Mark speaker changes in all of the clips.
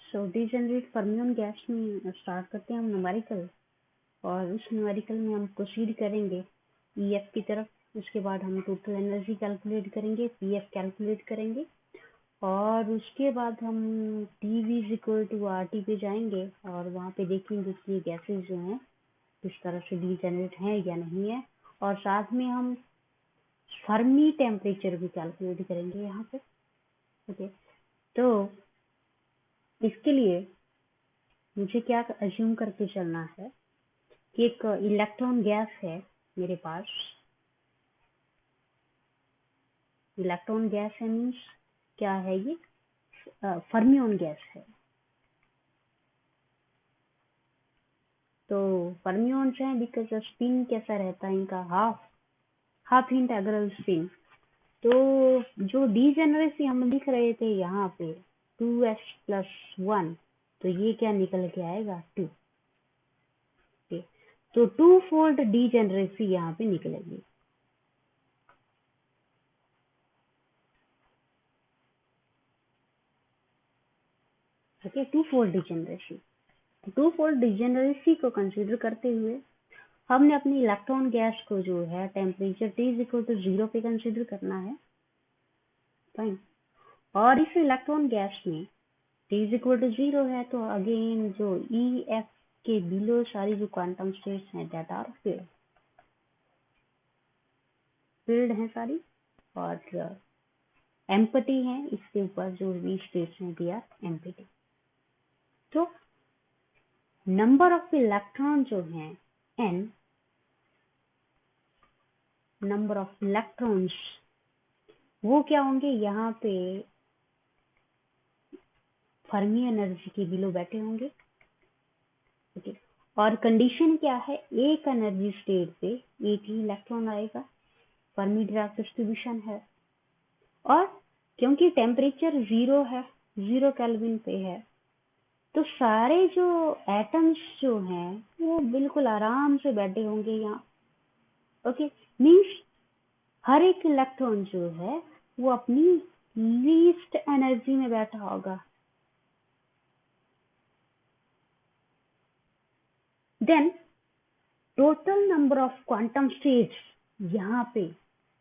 Speaker 1: सो degenerate fermion gas में start करते हैं हम न्यूमेरिकल, और उस न्यूमेरिकल में हम प्रोसीड करेंगे EF की तरफ। उसके बाद हम टोटल एनर्जी कैलकुलेट करेंगे, PF कैलकुलेट करेंगे, और उसके बाद हम TV is equal to RT पे जाएंगे और वहाँ पे देखेंगे कि ये गैसेज जो हैं किस तरह से डीजेनरेट हैं या नहीं है, और साथ में हम फर्मी टेम्परेचर भी कैलकुलेट करेंगे यहाँ पे। ओके, तो इसके लिए मुझे क्या अज्यूम करके चलना है कि एक इलेक्ट्रॉन गैस है मेरे पास। इलेक्ट्रॉन गैस है मीन्स क्या है, ये फर्मियन गैस है। तो फर्मियंस हैं बिकॉज स्पिन कैसा रहता है इनका, हाफ इंटेग्रल स्पिन। तो जो डीजेनरेसी हम लिख रहे थे यहाँ पे 2s+1, तो ये क्या निकल के आएगा 2। तो 2 फोल्ड डीजेनरेसी यहाँ पे निकलेगी। Okay, 2 fold degeneracy. 2 fold degeneracy को कंसीडर करते हुए हमने अपनी इलेक्ट्रॉन गैस को जो है टेम्परेचर T=0 पे कंसीडर करना है। फाइन। और इस इलेक्ट्रॉन गैस में T=0 है तो अगेन जो EF के बिलो सारी जो क्वांटम स्टेट्स हैं दैट आर फील्ड हैं सारी, और एम्पटी है इसके ऊपर जो भी स्टेट्स हैं दे आर एम्पटी। तो नंबर ऑफ इलेक्ट्रॉन जो हैं n, नंबर ऑफ इलेक्ट्रॉन्स वो क्या होंगे, यहाँ पे फर्मी एनर्जी के बिलो बैठे होंगे। ओके, और कंडीशन क्या है, एक एनर्जी स्टेट पे एक ही इलेक्ट्रॉन आएगा, फर्मी डिराक डिस्ट्रीब्यूशन है। और क्योंकि टेम्परेचर 0 है, 0 केल्विन पे है, तो सारे जो एटम्स जो हैं वो बिल्कुल आराम से बैठे होंगे यहाँ। ओके, मीन्स हर एक इलेक्ट्रॉन जो है वो अपनी लीस्ट एनर्जी में बैठा होगा। Then total number of quantum states यहाँ पे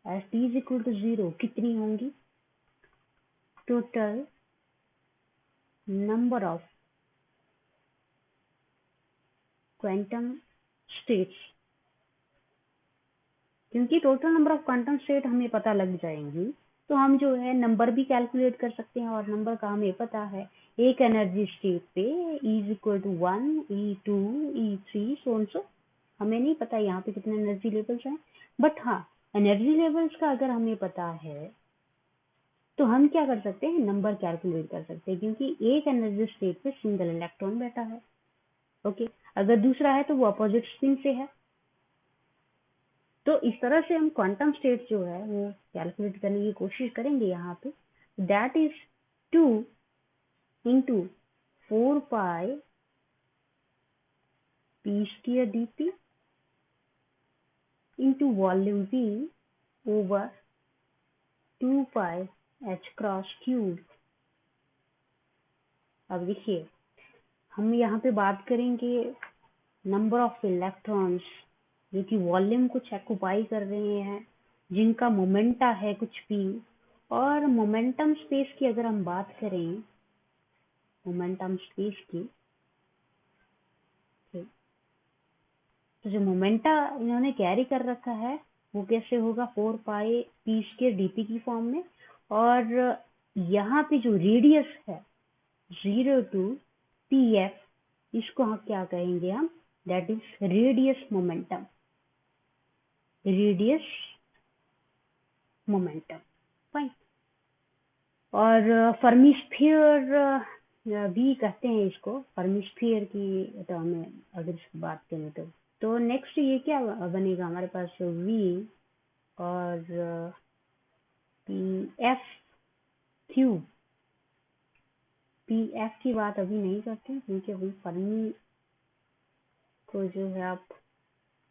Speaker 1: एज T=0 कितनी होंगी, total number of quantum states. क्योंकि total number of quantum state हमें पता लग जाएंगी तो हम जो है नंबर भी कैलकुलेट कर सकते हैं, और नंबर का हमें पता है एक एनर्जी स्टेट पे E=1, E2, E3 सो हमें नहीं पता यहाँ पे कितने एनर्जी लेवल्स हैं, बट हाँ एनर्जी लेवल्स का अगर हमें पता है तो हम क्या कर सकते हैं, नंबर कैलकुलेट कर सकते हैं, क्योंकि एक एनर्जी स्टेट पे सिंगल इलेक्ट्रॉन बैठा है। ओके, अगर दूसरा है तो वो अपोजिट स्पिन से है। तो इस तरह से हम क्वांटम स्टेट जो है वो कैलकुलेट करने की कोशिश करेंगे यहाँ पे। That is 2 into 4 pi p² dt into volume V over 2 pi h×3। अब देखिए हम यहाँ पे बात करेंगे नंबर ऑफ इलेक्ट्रॉन्स जो कि वॉल्यूम कुछ ऑक्युपाई कर रहे हैं, जिनका मोमेंटा है कुछ p, और मोमेंटम स्पेस की अगर हम बात करें, मोमेंटम स्पेस की, तो जो मोमेंटा इन्होंने कैरी कर रखा है वो कैसे होगा, 4 पाई p² dt की फॉर्म में। और यहाँ पे जो रेडियस है 0 to pf, इसको हम क्या कहेंगे, हम that is radius momentum, radius momentum. Fine. और फर्मी स्फीयर भी कहते हैं इसको, फर्मी स्फीयर की टर्म में अगर इसकी बात करें तो नेक्स्ट ये क्या बनेगा हमारे पास, V और PF क्यूब। PF की बात अभी नहीं करते क्योंकि अभी फर्मी को जो है आप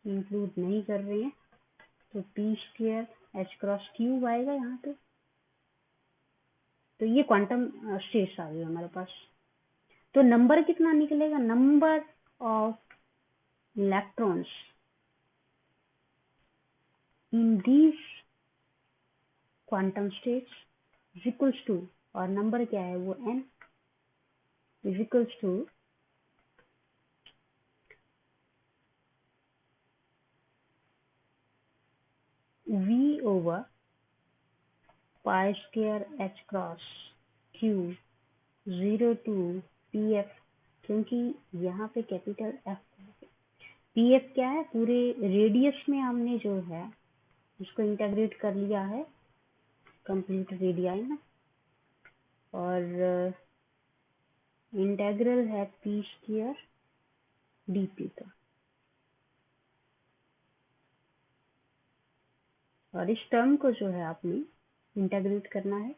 Speaker 1: इंक्लूड नहीं कर रहे हैं, तो p² h×3 आएगा यहाँ पे। तो ये क्वांटम स्टेट्स आ गई हमारे पास। तो नंबर कितना निकलेगा, number of electrons in these quantum states is equals to, और नंबर क्या है वो n is equals to v over pi square h cross q 0 to pf, क्योंकि यहाँ पे कैपिटल f, pf क्या है, पूरे रेडियस में हमने जो है उसको इंटीग्रेट कर लिया है, कंप्लीट रेडियाई में, और इंटेग्रल है p स्क्वायर dp का, और इस टर्म को जो है आपने इंटीग्रेट करना है,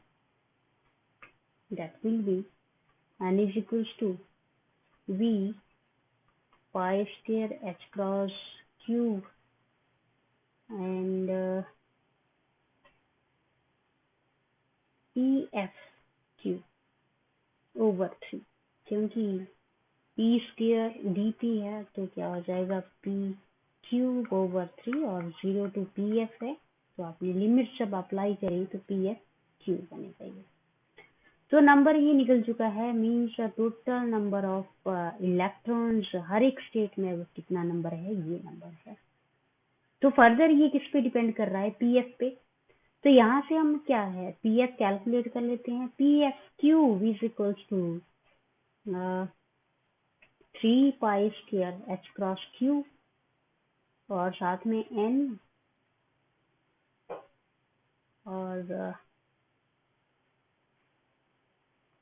Speaker 1: that will be n is equals to v pi square h cross q and pf q over 3, क्योंकि p स्क्वायर dt है तो क्या हो जाएगा p क्यूब ओवर 3, और 0 टू pf है तो आपने लिमिट जब अप्लाई करी तो pf क्यूब बनेगा ये। तो नंबर ये निकल चुका है, means total number of electrons हर एक स्टेट में कितना नंबर है, ये नंबर है। तो फर्दर ये किस पे डिपेंड कर रहा है, pf पे। तो यहाँ से हम क्या है pf कैलकुलेट कर लेते हैं, pf cube is equals to 3 pi square h cross q, और साथ में n, और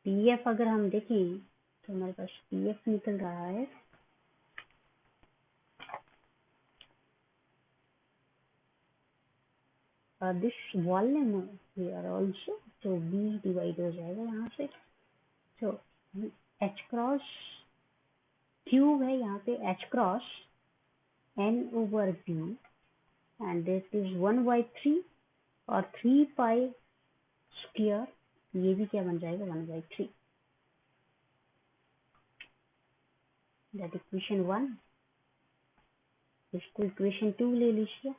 Speaker 1: pf अगर हम देखें तो हमारे पास pf निकल रहा है दिस वॉल्यूम हियर आल्सो, तो b डिवाइड हो जाएगा यहाँ से, तो h क्रॉस क्यूब है यहाँ पे h cross n over b, and this is 1/3, और 3 पाई स्क्वायर, ये भी क्या बन जाएगा 1/3, दैट इक्वेशन 1। इसको इक्वेशन 2 ले लीजिए।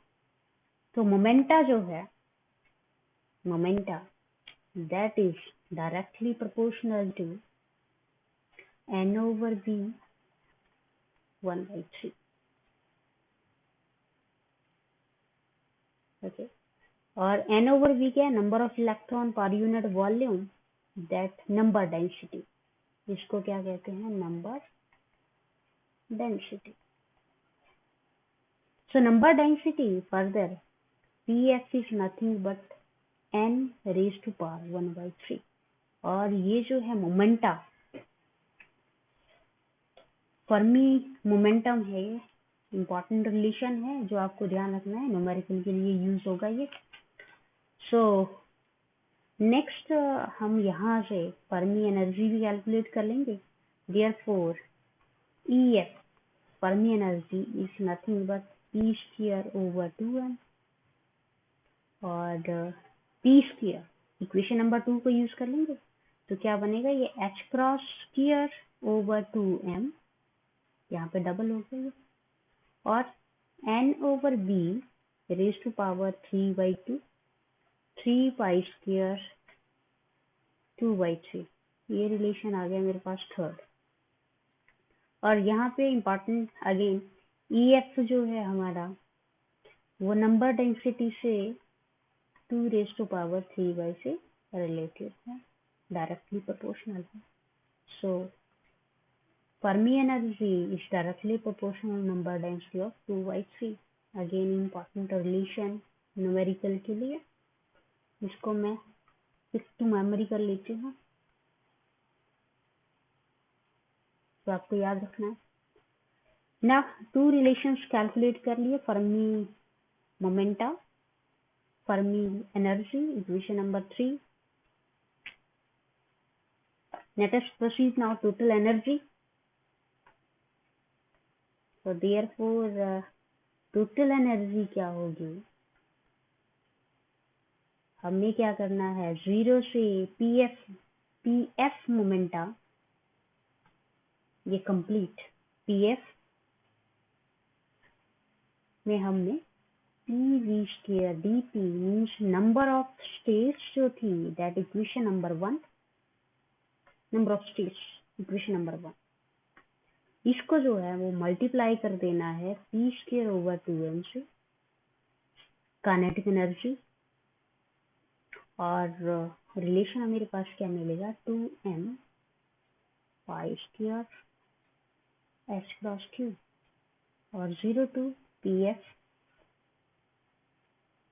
Speaker 1: तो मोमेंटा जो है, momenta that is directly proportional to n over b 1/3, okay, और n over b क्या है, number of electron per unit volume, that number density, इसको क्या कहते हैं, number density. So number density further pf is nothing but n raised to power 1/3, और ये जो है मोमेंटा, फर्मी मोमेंटम है, इंपॉर्टेंट रिलेशन है जो आपको ध्यान रखना है, न्यूमेरिकल के लिए यूज होगा ये। सो नेक्स्ट हम यहाँ से फर्मी एनर्जी भी कैलकुलेट कर लेंगे। Therefore EF Fermi energy is nothing but p square over 2m, और p स्क्वायर इक्वेशन नंबर 2 को यूज कर लेंगे, तो क्या बनेगा, ये h cross square over 2m, यहाँ पे डबल हो गया, और n over b raise to power 3/2, 3 pi square 2/3, ये रिलेशन आ गया मेरे पास थर्ड। और यहाँ पे इम्पोर्टेंट अगेन EF जो है हमारा वो नंबर डेंसिटी से 2 रेज टू पावर 3 से रिलेटेड है, डायरेक्टली प्रोपोर्शनल है। So Fermi energy is directly proportional number density of 2/3, again important relation numerical के लिए, इसको मैं पिक टू मेमोरी कर लेती हूँ, तो आपको याद रखना है ना। 2 रिलेशंस कैलकुलेट कर लिए, Fermi momenta, Fermi energy, equation number 3। Let us proceed now total energy. So therefore total energy क्या होगी, हमें क्या करना है, 0 से pf मोमेंटा ये कंप्लीट पीएफ में हमने P V square D P means number of states जो थी, that equation number 1, number of states equation number 1, इसको जो है वो मल्टीप्लाई कर देना है पी स्क्वायर ओवर 2m से, काइनेटिक एनर्जी, और रिलेशन मेरे पास क्या मिलेगा, 2m pi square H cross q, और 0 to P F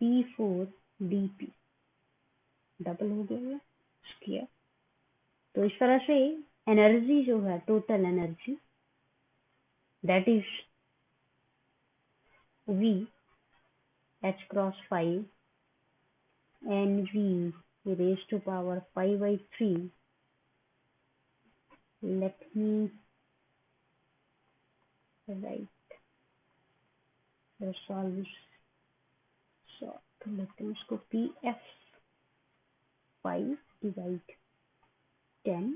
Speaker 1: P4 dp, double हो गया स्क्वायर। तो इस तरह से एनर्जी जो है, total energy, that is V h cross 5 NV raised to power 5/3, let me write the solution, so लेते हैं इसको PF 5 divide 10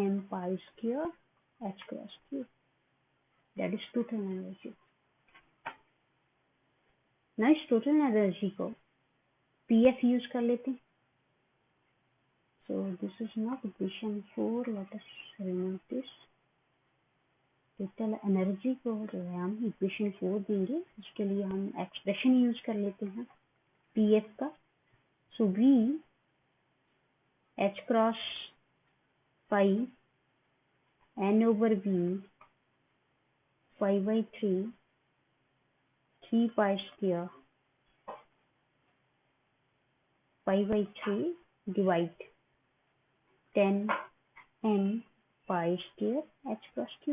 Speaker 1: m pi square h cross q, that is total energy। ना इस टोटल एनर्जी को PF use कर लेते हैं। So this is not equation 4, let us remove this। Total energy को जो है हम इक्वेशन 4 देंगे, इसके लिए हम एक्सप्रेशन यूज कर लेते हैं PF का। सो V h cross 5 n over V 5/3 3 pi square 5/3 divide 10 m pi square h cross q,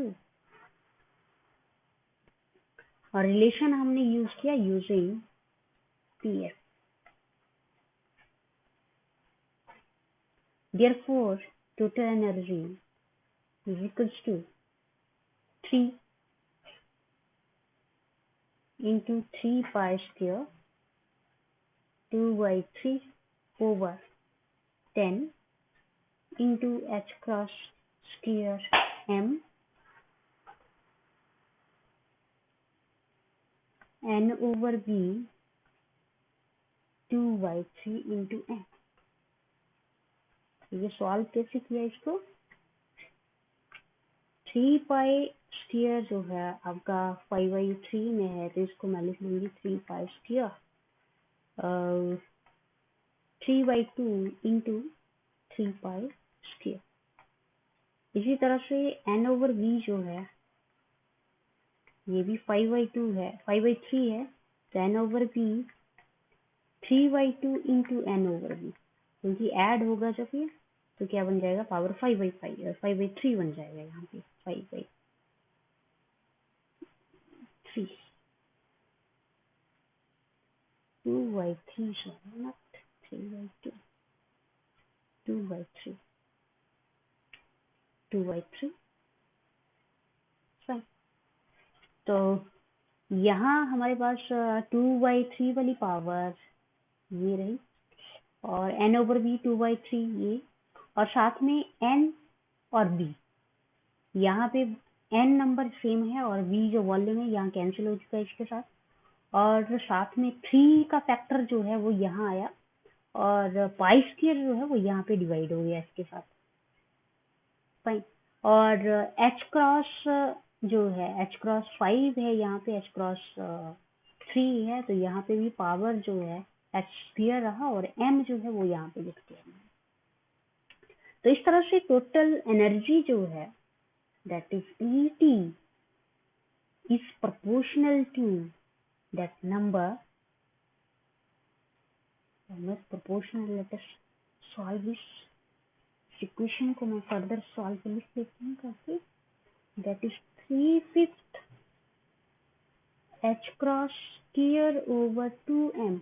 Speaker 1: और रिलेशन हमने यूज किया using PF। Therefore total energy is equals to 3 into 3 pi square 2/3 over 10 into h cross square m n over b 2/3 into m। ये solve कैसे किया इसको, 3 pi square जो है आपका 5/3 में है, तो इसको मैं लिख लूंगी 3 pi square 3/2 into 3 pi square. इसी तरह से n ओवर v जो है ये भी 5/2 है, 5/3 है, तो n over v 3/2 into n over v, क्योंकि ऐड होगा जब ये तो क्या बन जाएगा, पावर 5/5 5/3 बन जाएगा, यहाँ पे 5/3 2/3 नॉट 3/2 2/3 2/3 फाइन। तो यहाँ हमारे पास 2/3 वाली पावर ये रही, और n ओवर b 2/3 ये, और साथ में n और b, यहाँ पे n नंबर सेम है और v जो वॉल्यूम है यहाँ कैंसिल हो चुका है इसके साथ, और साथ में 3 का फैक्टर जो है वो यहाँ आया, और पाई स्क्वायर जो है वो यहाँ पे डिवाइड हो गया इसके साथ, फाइन। और h क्रॉस जो है h क्रॉस 5 है, यहाँ पे h क्रॉस 3 है, तो यहाँ पे भी पावर जो है h स्क्वायर रहा, और m जो है वो यहाँ पे लिख दिया। तो इस तरह से टोटल एनर्जी जो है that is ET is proportional to that number, proportional, let us solve this equation को मैं फर्दर सॉल्व लिख देती हूँ करके, that is 3/5 h cross square over 2m।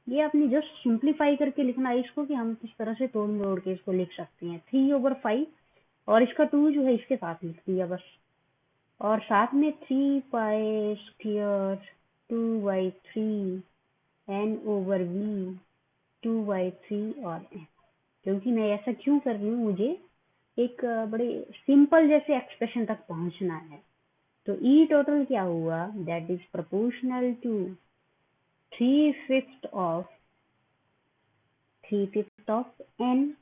Speaker 1: ये आपने जस्ट सिंप्लीफाई करके लिखना है इसको, कि हम किस तरह से तोड़ मरोड़ के इसको लिख सकते हैं, 3/5 और इसका 2 जो है इसके साथ लिख दिया बस, और साथ में 3 pi square 2/3 n over v 2/3 और n। क्योंकि मैं ऐसा क्यों कर रही हूँ, मुझे एक बड़े सिंपल जैसे एक्सप्रेशन तक पहुंचना है। तो ई टोटल क्या हुआ, that is proportional to 3/5 of N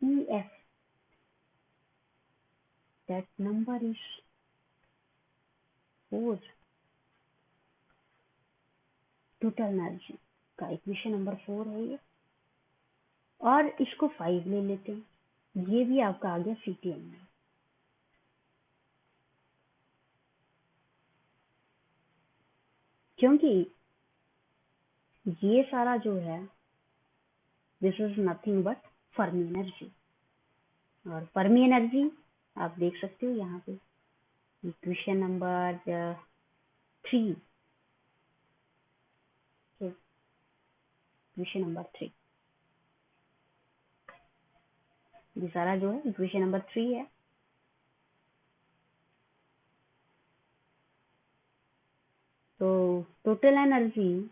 Speaker 1: E F, that number is 4। Total energy का इक्वेशन नंबर 4 है ये, और इसको 5 ले लेते हैं, ये भी आपका आ गया सीटीएम में। क्योंकि ये सारा जो है this is nothing but Fermi energy, और फर्मी एनर्जी आप देख सकते हो यहाँ पे इक्वेशन नंबर 3, इक्वेशन नंबर 3, ये सारा जो है इक्वेशन नंबर 3 है। तो टोटल एनर्जी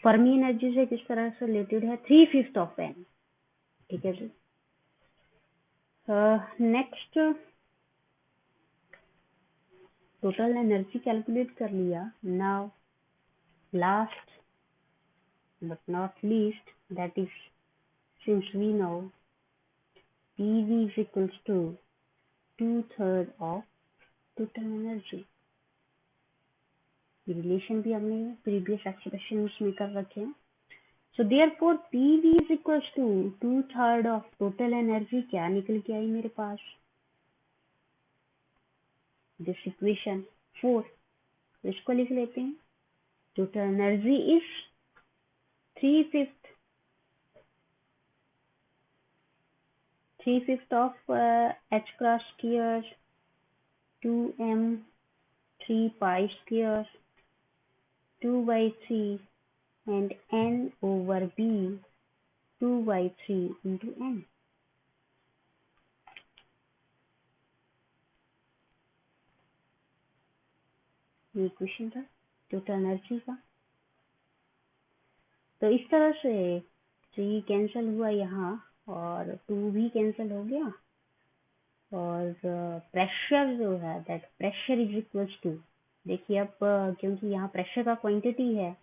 Speaker 1: फर्मी एनर्जी से किस तरह से रिलेटेड है, 3/5 ऑफ एन, ठीक है जी। नेक्स्ट टोटल एनर्जी कैलकुलेट कर लिया। Now last but not least, that is, since we know PV is equals to 2/3 of total energy, ये रिलेशन भी हमने प्रीवियस एक्सप्रेशंस में कर रखे हैं। So therefore PV is equals to 2/3 of total energy, क्या निकल के आई मेरे पास, दिस इक्वेशन 4, तो इसको लिख लेते हैं। Total energy is 3/5 of h cross square 2m 3 pi square 2/3 and n over b 2/3 into n। ये क्वेश्चन था टोटल एनर्जी का। तो इस तरह से 3 कैंसिल हुआ यहाँ और 2 भी कैंसिल हो गया, और प्रेशर जो है that pressure is equals to, देखिए अब क्योंकि यहाँ प्रेशर का क्वांटिटी है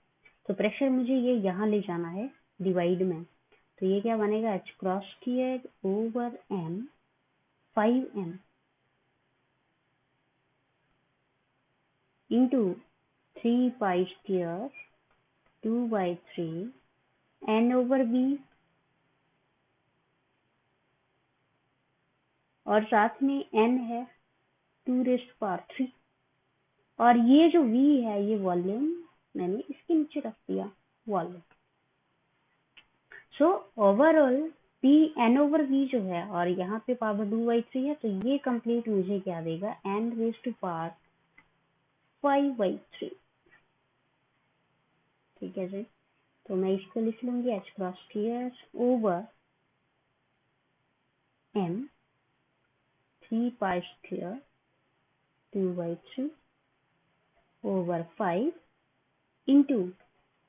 Speaker 1: तो प्रेशर मुझे ये यहाँ ले जाना है डिवाइड में, तो ये क्या बनेगा, h cross square over m 5m into 3 pi square 2/3 n over b, और साथ में n है 2⁻3, और ये जो v है ये वॉल्यूम मैंने इसके नीचे रख दिया volume. So overall p n over v जो है, और यहाँ पे पावर 2/3 है, तो ये कंप्लीट मुझे क्या देगा, n रेज़ टू पावर 5/3, ठीक है जी। तो मैं इसको लिख लूंगी h cross square over m 3 pi square 2/3 over 5 into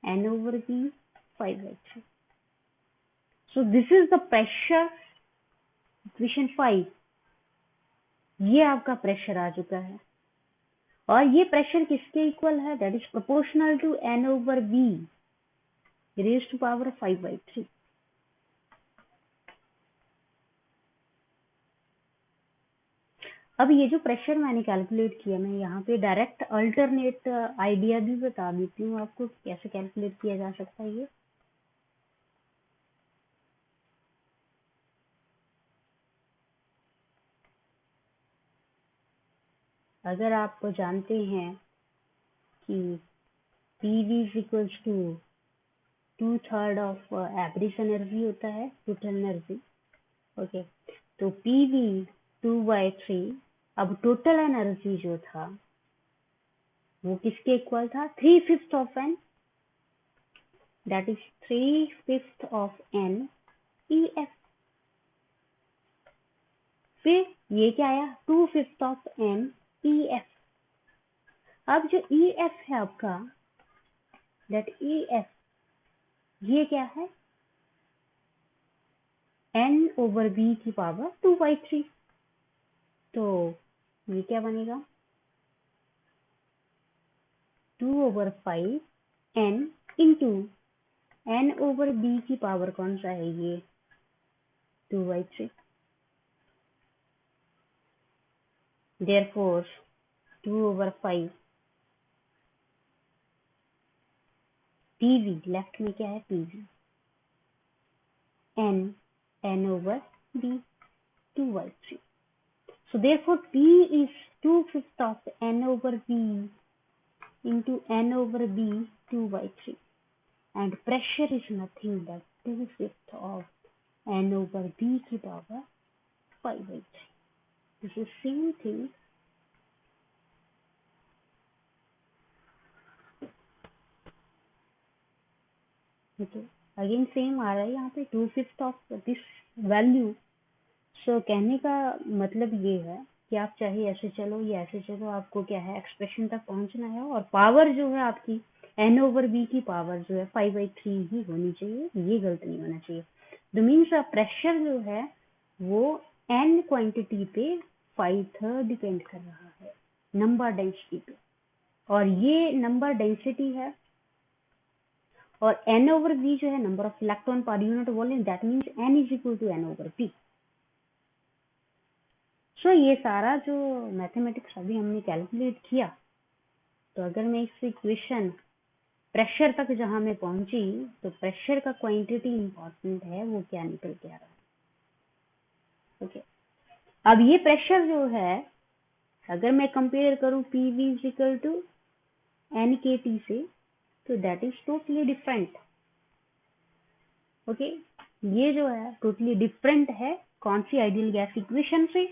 Speaker 1: n over b 5/3. So this is the pressure, equation 5। ये आपका प्रेशर आ चुका है, और ये प्रेशर किसके इक्वल है, that is proportional to n over b raise to power 5/3। अब ये जो प्रेशर मैंने कैलकुलेट किया, मैं यहाँ पे डायरेक्ट अल्टरनेट आइडिया भी बता देती हूँ आपको कैसे कैलकुलेट किया जा सकता है ये। अगर आप जानते हैं कि PV is equals to 2/3 of average energy होता है टोटल एनर्जी, ओके, तो PV 2/3, अब टोटल एनर्जी जो था वो किसके इक्वल था, 3/5 of n, that is 3/5 of n EF। फिर ये क्या आया, 2/5 ऑफ n EF। अब जो EF है आपका, दैट EF ये क्या है, n ओवर बी की पावर 2/3। तो ये क्या बनेगा 2/5 n into n over B की पावर कौन सा है ये 2/3। Therefore 2/5 PV, लेफ्ट में क्या है PV, n over b 2/3. So therefore P is 2/5 of n over b into n over b 2/3, and pressure is nothing but 2/5 of n over b की power 5/3. This is same thing. Okay, again same आ रहा है यहाँ पे 2/5 of this value. So कहने का मतलब ये है कि आप चाहे ऐसे चलो या ऐसे चलो, आपको क्या है एक्सप्रेशन तक पहुंचना है, और पावर जो है आपकी n ओवर b की पावर जो है 5/3 ही होनी चाहिए, ये गलत नहीं होना चाहिए। तो मीन्स प्रेशर जो है वो n क्वांटिटी पे 5/3 डिपेंड कर रहा है, नंबर डेंसिटी पे, और ये नंबर डेंसिटी है, और n ओवर b जो है number of electron per unit volume, that means n is equal to n over p। So ये सारा जो मैथमेटिक्स अभी हमने कैलकुलेट किया, तो अगर मैं इस इक्वेशन प्रेशर तक जहां मैं पहुंची, तो प्रेशर का क्वांटिटी इंपॉर्टेंट है, वो क्या निकल के आ रहा है। ओके, अब ये प्रेशर जो है अगर मैं कंपेयर करूं PV is equal to NKT से, तो that is totally different. Okay, ये जो है टोटली डिफरेंट है कौन सी आइडियल गैस इक्वेशन से।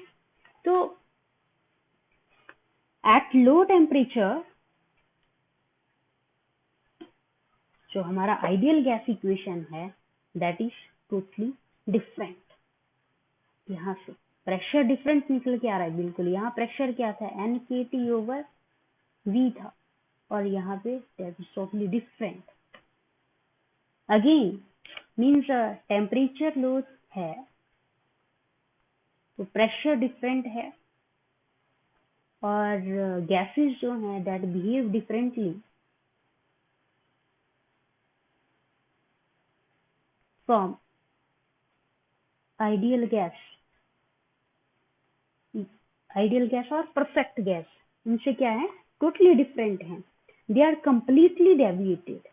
Speaker 1: तो एट लो टेम्परेचर जो हमारा आइडियल गैस इक्वेशन है दैट इज टोटली डिफरेंट। यहाँ से प्रेशर डिफरेंट निकल के आ रहा है बिल्कुल। यहाँ प्रेशर क्या था NKT ओवर V था, और यहाँ पे that is totally different. Again means temperature low है तो प्रेशर डिफरेंट है, और गैसेस जो हैं that behave differently from ideal gas. Ideal gas और परफेक्ट गैस, इनसे क्या है टोटली डिफरेंट हैं, they are completely deviated.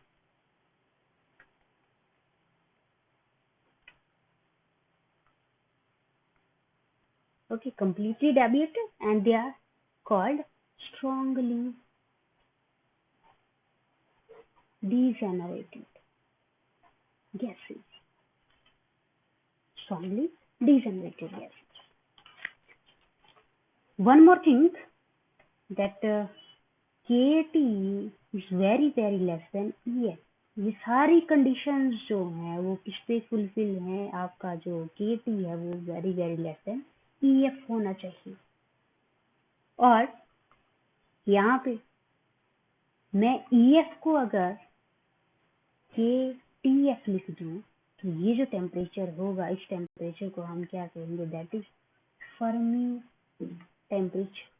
Speaker 1: Okay, completely deviated, and they are called strongly degenerated gases. Strongly degenerated gases. One more thing, that KT is very very less than EF. ये सारी conditions जो हैं वो किस पे fulfil हैं, आपका जो KT है वो very very less than EF होना चाहिए। और यहाँ पे मैं EF को अगर KTF लिख दूं, तो ये जो टेम्परेचर होगा, इस टेम्परेचर को हम क्या कहेंगे, that is Fermi temperature.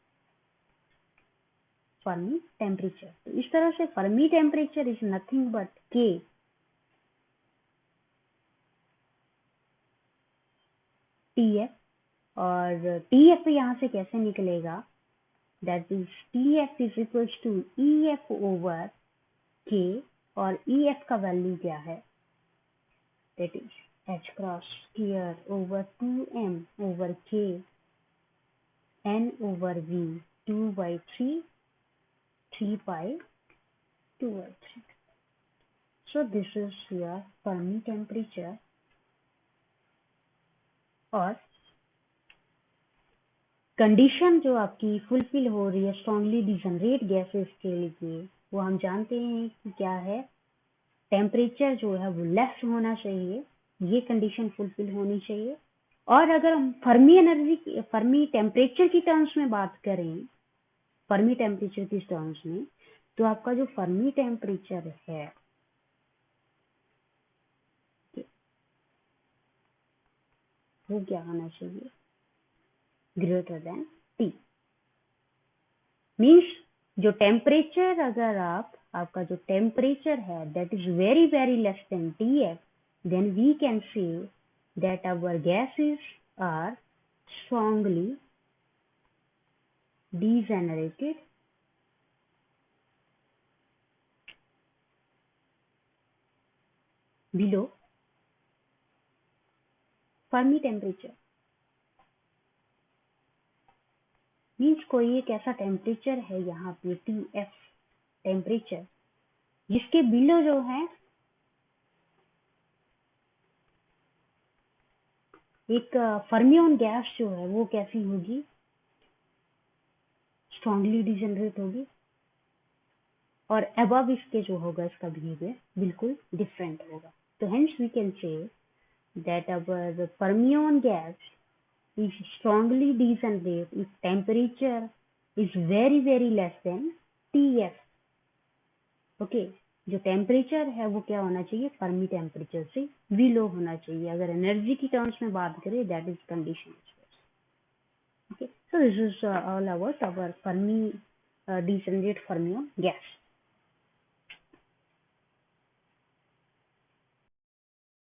Speaker 1: Fermi temperature, तो इस तरह से Fermi temperature is nothing but K TF, और TF यहाँ से कैसे निकलेगा, that is TF is equal to EF over K, और EF का वैल्यू क्या है, that is H cross square over 2m over K n over V 2/3 3 pi 2/3. So this is your Fermi temperature. और condition जो आपकी fulfil हो रही है स्ट्रांगली डिजनरेट गैसेस के लिए, वो हम जानते हैं कि क्या है, टेम्परेचर जो है वो लेस होना चाहिए, ये कंडीशन फुलफिल होनी चाहिए। और अगर हम फर्मी टेम्परेचर की टर्म्स में बात करें, फर्मी टेम्परेचर की टर्म्स में, तो आपका जो फर्मी टेम्परेचर है वो क्या होना चाहिए, ग्रेटर देन T। मीन्स जो टेम्परेचर, अगर आपका जो टेम्परेचर है that is very very less than TF, then we can say that our gases are strongly degenerated below Fermi temperature। Means कोई एक ऐसा टेम्परेचर है यहाँ पे TF टेम्परेचर, जिसके बिलो जो है एक फर्मियन गैस जो है वो कैसी होगी, स्ट्रांगली डिजेनरेट होगी, और अबव इसके जो होगा इसका बिहेवियर बिल्कुल डिफरेंट होगा। तो hence we can say that our fermion gas is strongly degenerate if temperature is very very less than TF। Okay, जो टेम्परेचर है वो क्या होना चाहिए, फर्मी टेम्परेचर से बिलो होना चाहिए। अगर एनर्जी की टर्म्स में बात करें that is condition. Okay, so this is all about our Fermi degenerate fermion gas।